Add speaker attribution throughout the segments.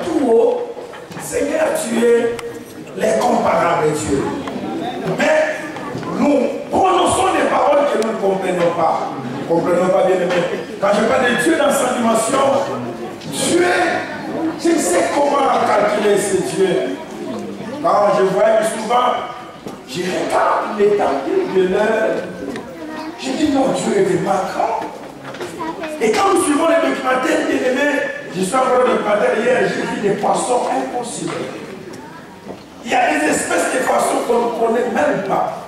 Speaker 1: Tout haut, Seigneur, tu es l'incomparable Dieu. Mais nous prononçons des paroles que nous ne comprenons pas. Nous ne comprenons pas bien. Quand je parle de Dieu dans sa dimension, Dieu, je ne sais comment calculer ce Dieu. Quand je vois souvent, je regarde l'étendue de l'heure. Je dis non, Dieu est vraiment grand. Et quand nous suivons les documentaires, bien aimés, je suis encore au documentaire hier, j'ai vu des poissons impossibles. Il y a des espèces de poissons qu'on ne connaît même pas.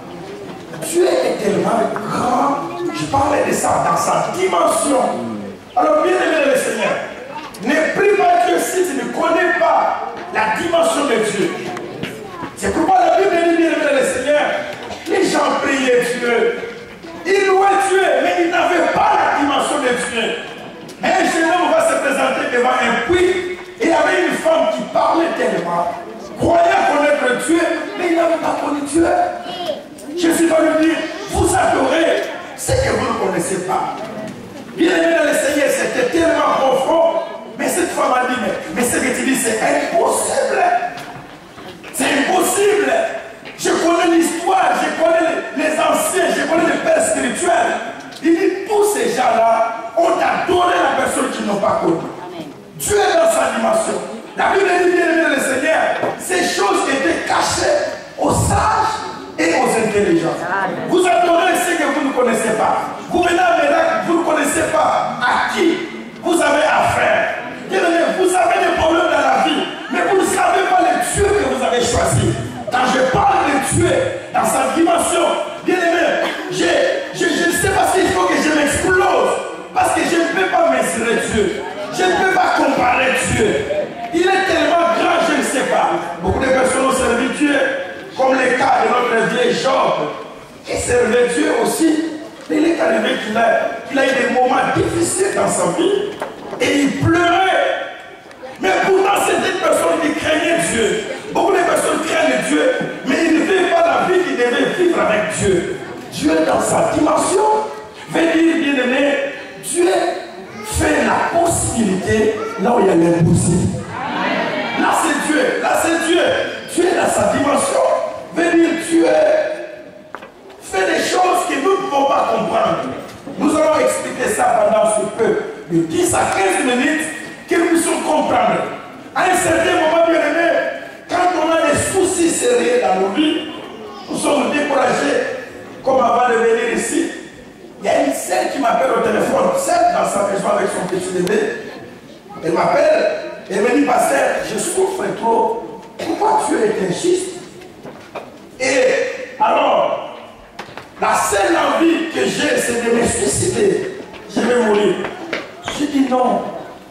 Speaker 1: Dieu est tellement grand. Je parlais de ça dans sa dimension. Alors, bien aimé le Seigneur, ne prie pas Dieu si tu ne connais pas la dimension de Dieu. C'est pourquoi la Bible dit, bien aimé le Seigneur, les gens priaient Dieu. Ils louaient Dieu, mais ils n'avaient pas la dimension de Dieu. Un jeune homme va se présenter devant un puits, et il y avait une femme qui parlait tellement, croyait connaître Dieu, mais il n'avait pas connu Dieu. Je suis venu dire, vous adorez ce que vous ne connaissez pas. Bien aimé dans le Seigneur, c'était tellement profond, mais cette femme a dit, mais ce que tu dis, c'est impossible. C'est impossible. Je connais l'histoire, je connais les anciens, je connais les pères spirituels. Il dit, tous ces gens-là ont adoré la personne qu'ils n'ont pas connue. Dieu est dans sa dimension. La Bible dit, bien aimé le Seigneur, ces choses étaient cachées aux sages et aux intelligents. Vous adorez ce que vous ne connaissez pas. Vous venez à Médac, vous ne connaissez pas à qui vous avez affaire. Bien aimé, vous avez des problèmes dans la vie, mais vous ne savez pas le Dieu que vous avez choisi. Quand je parle de Dieu dans sa dimension, bien aimé, je ne sais pas s'il faut que je m'explose, parce que je ne peux pas mesurer Dieu. Je ne peux pas comparer Dieu. Il est tellement grand, je ne sais pas. Beaucoup de personnes ont servi Dieu, comme le cas de notre vieil Job, qui servait Dieu aussi. Mais il est arrivé qu'il a eu des moments difficiles dans sa vie, et il pleurait. Mais pourtant, c'était une personne qui craignait Dieu. Beaucoup de personnes craignent Dieu, mais ils ne vivent pas la vie qu'ils devaient vivre avec Dieu. Dieu, dans sa dimension, veut dire, bien aimé, Dieu fait la possibilité là où il y a l'impossible. Là, c'est Dieu. Là, c'est Dieu. Dieu, dans sa dimension, veut dire Dieu fait des choses que nous ne pouvons pas comprendre. Nous allons expliquer ça pendant ce peu, de 10 à 15 minutes, que nous puissions comprendre. À un certain moment, bien aimé, quand on a des soucis sérieux dans nos vies, nous sommes découragés, comme avant de venir ici. Il y a une sœur qui m'appelle au téléphone, celle dans sa maison avec son petit bébé. Elle m'appelle, elle me dit, pasteur, je souffre trop. Pourquoi tu es injuste? Et alors, la seule envie que j'ai, c'est de me suicider. Je vais mourir. Je dis non.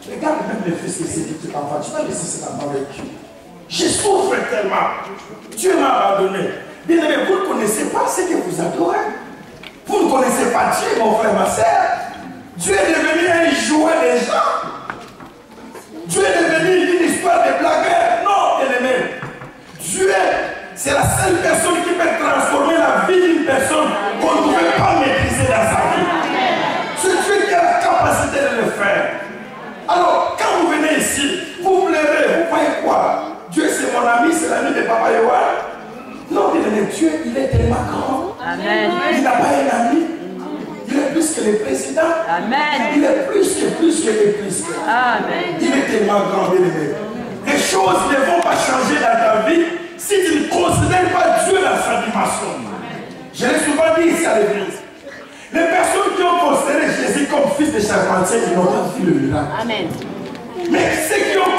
Speaker 1: Regarde même le fils que c'est petit enfant. Tu vas laisser cet enfant avec Dieu. Je souffre tellement. Dieu m'a abandonné. Bien aimé, vous ne connaissez pas ce que vous adorez. Vous ne connaissez pas Dieu, mon frère, ma soeur. Dieu est devenu un jouet des gens. Dieu est devenu une histoire de blagueurs. Non, bien aimé. Dieu, c'est la seule personne qui peut transformer la vie d'une personne qu'on ne pouvait pas maîtriser dans sa vie. C'est Dieu qui a la capacité de le faire. Alors, quand vous venez ici, vous pleurez, vous croyez quoi? Dieu, c'est mon ami, c'est l'ami de Papa Yohan. Non, bien aimé, Dieu, il est tellement grand. Amen. Il n'a pas un ami. Il est plus que le président. Amen. Il est plus que le président. Amen. Il est tellement grand, bien aimé. Les choses ne vont pas changer dans ta vie si tu ne considères pas Dieu dans sa dimension. Je l'ai souvent dit ici à l'église. Les personnes qui ont considéré Jésus comme fils de charpentier, ils n'ont pas vu le miracle. Amen. Mais ceux qui ont